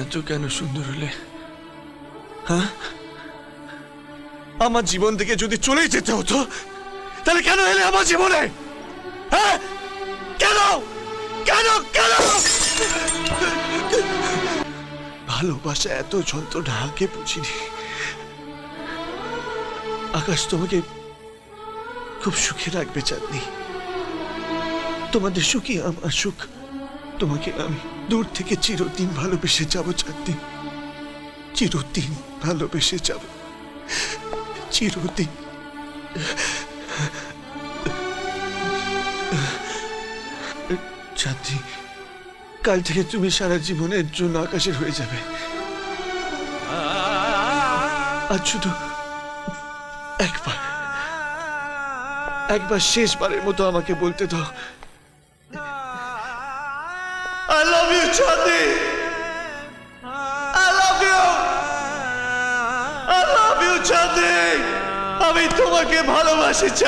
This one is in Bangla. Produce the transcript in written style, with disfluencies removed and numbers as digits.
এত কেন সুন্দর হলে? হ্যাঁ, আমার জীবন থেকে যদি চলেই যেতে হতো তাহলে কেন এলে আমার জীবনে? হ্যাঁ, কেন কেন কেন? ভালোবাসা এত যন্ত্রণা আগে বুঝিনি। আকাশ তোমাকে খুব সুখে রাখবে চাঁদনি। তোমাদের সুখই আমার সুখ। তোমাকে আমি দূর থেকে চিরদিন ভালোবেসে যাব চাঁদনি, চিরদিন ভালোবেসে যাব, চিরদিন। চাঁদনি, কাল থেকে তুমি সারা জীবনের জন্য আকাশের হয়ে যাবে। আজ শুধু একবার শেষবারের মতো আমাকে বলতে দাও, I love you, Chandni. I love you, I love you, চাঁদনি। আমি তোমাকে ভালোবাসি।